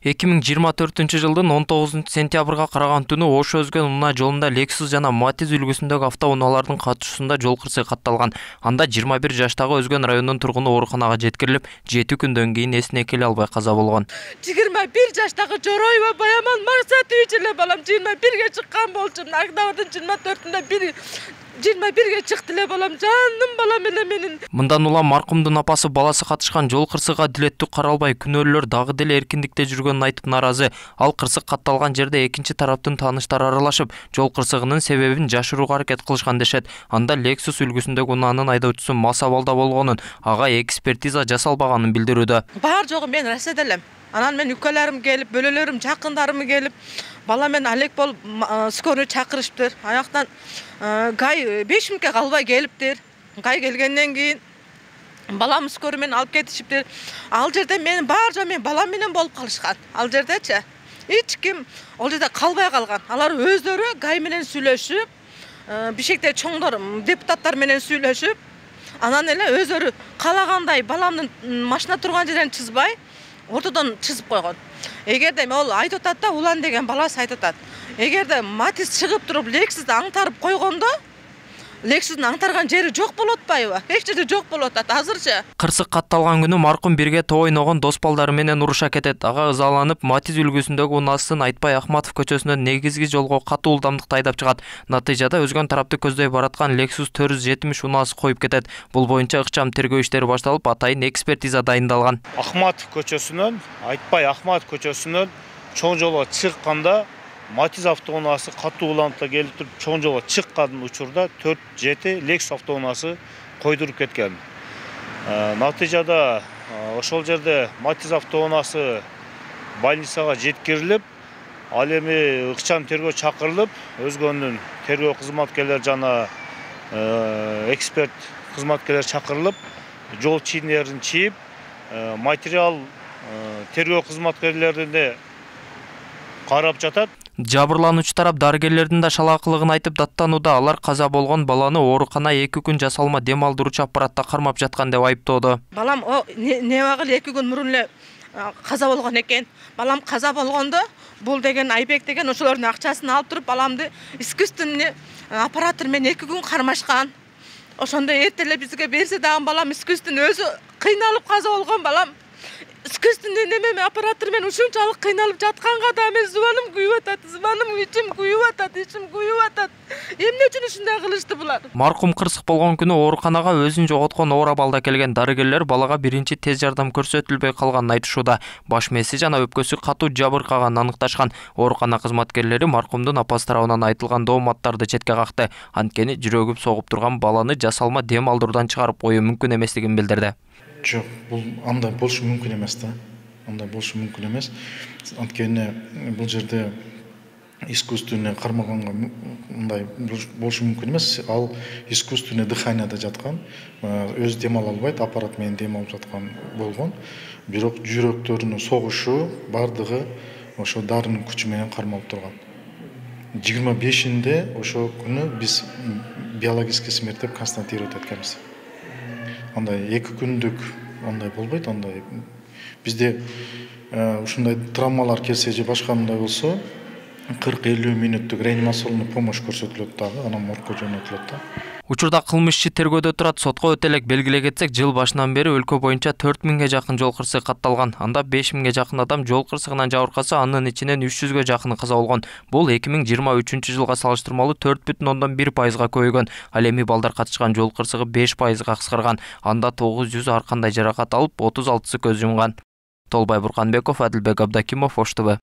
2024-жылдын 19-сентябрга караган түнү Ош Өзгөн унаа жолунда Lexus жана Matiz үлгүсүндөгү автоунаалардын катышуусунда жол кырсыгы катталган. Анда 21 жаштагы Өзгөн районунун тургуну ооруканага жеткирилип, 7 күндөн кийин эсине келе албай каза болгон. 21 жаштагы Жороева Баяман Максатович эле балам 21ге чыккан болчумун. Октябрдын 24-нде 21ге чыкты эле балам, жаным балам эле менин. Мындан улам маркумдун апасы баласы катышкан жол кырсыгга дилеттүү каралбай, күнөөлөр дагы деле эркиндикте жүргөнүн айтып наразы. Ал кырсык катталган жерде экинчи тараптын тааныштары аралашып, жол кырсыгынын себебин жашырууга аракет кылышкан дешет. Анда Lexus үлгүсүндөгү унаанын айдоочусу мас абалда болгонун, ага экспертиза жасалбаганын билдирүүдө. Бар жогу мен расед элем. Анан мен үкөлөрүм келип, бөлөлөрүм, жакындарым келип, бала мен алек болуп скорый чакырышыптыр. Аяктан гай 5 мүнөткө калбай келиптир. Гай келгенден кийин балам скорый менен алып кетишиптир. Ал жерде мен бар жоо мен балам менен болуп калышкан. Ал жердечи эч ким ал жерде калбай калган. Алар өздөрү гай менен сүйлөшүп, бишекте чоңдор депутаттар менен сүйлөшүп, анан эле өздөрү калагандай баламдын машина турган жерин чызбай, ортодон чызып койгон. Эгерде ол айтып атат да, Улан деген баласы айтып атат. Эгерде Matiz чыгып туруп Lexus'ты аңтарып койгондо, Lexus'тун аңтарган жери жок болуп атпайбы? Эч жерде жок болуп атат азырчы. Кырсык катталган күнү маркум бирге тоо ойногон дос балдары менен уруша кетет. Ага ызаланып, Matiz үлгүсүндөгү унаасын Айтбай Ахматов көчөсүнөн негизги жолго катуу ылдамдыкта айдап чыгат. Натыйжада Өзгөн тарапты көздөй бараткан Lexus 470 унаасы коюп кетет. Бул боюнча ыкчам тергөө иштери башталып, атайын экспертиза дайындалган. Ахматов көчөсүнөн, Айтбай Ахматов көчөсүнөн чоң жолго чыкканда Matiz автоунаасы катуу ылдамдыкта келип туруп, чоң жолго чыккан учурда 4-7 Lexus автоунаасы койдуруп кеткен. Натыйжада ошол жерде Matiz автоунаасы больницага жеткирилип, ал эми ыкчам тергөө чакырылып, Өзгөндүн тергөө кызматкерлери жана эксперт кызматкерлери чакырылып, жол чийимдерин чийип, материал тергөө кызматкерлерине карап жатат. Жабырлануучу тарап дарыгерлердин да шалаакылыгын айтып даттанууда. Алар каза болгон баланы оорукана 2 күн жасалма дем алдыруучу аппаратта кармап жаткан деп айыптоодо. Балам не багыл 2 күн мурун эле каза болгон экен. Балам каза болгондо бул деген Айбек деген ошолордун акчасын алып туруп, баламды искусственный аппараттар менен 2 күн кармашкан. Ошондо эртелеп бизге берсе дагы балам искусственный өзү кыйналып каза болгон балам. Искусственный неме аппараттар менен ушунчалык кыйналып жатканга да мен зубаным күйүп атат, зубаным ичим күйүп атат, ичим күйүп атат. Эмне үчүн ушундай кылышты булар? Маркум кырсык болгон күнү ооруканага өзүн жоготкон оор абалда келген дарыгерлер балага биринчи тез жардам көрсөтүлбөй калганын айтышууда. Баш мээси жана өпкөсү катуу жабыркаганын аныкташкан. Оорукана кызматкерлери маркумдун апасы тарабынан айтылган дооматтарды четке какты. Анткени жүрөгүп согуп турган баланы жасалма дем алдыруудан чыгарып коюу мүмкүн эместигин билдирди. Жоқ, бұл андай болушу мүмкін емес та. Андай болушу мүмкін емес. Анткени бұл жерде искусственный кармаганга мындай болушу мүмкүн емес. Ал искусственный дыханияда жаткан, өз дем ала албайт, аппарат менен дем алып жаткан болгон. Бирок жүрөктөрүнүн согушу бардыгы ошо дарынын күчү менен кармалып турган. 25-inde ошо күнү биз биологический смерть деп констатировать эткенбиз. Андай 2 күндүк андай болбойт, андай бизде ушундай травмалар келсе же башка мындай болсо 40-50 мүнөттүк реанимационный помощь көрсөтүлөт дагы, анан моргко жөнөтүлөт да. Учурда кылмыш иши тергөөдө турат. Сотко өтө элек белгилей кетсек, жыл башынан бери өлкө боюнча 4000ге жакын жол кырсыгы катталган. Анда 5000ге жакын адам жол кырсыгынан жабыркаса, анын ичинен 300ге жакыны каза болгон. Бул 2023-жылга салыштырмалуу 4,1%га көбөйгөн. Ал эми балдар катышкан жол кырсыгы 5%га кыскарган. Анда 900 ар кандай жаракат алып, 36сы көз жумган. Толбай Бурканбеков, Адилбек Абдакимов, Ош ТВ.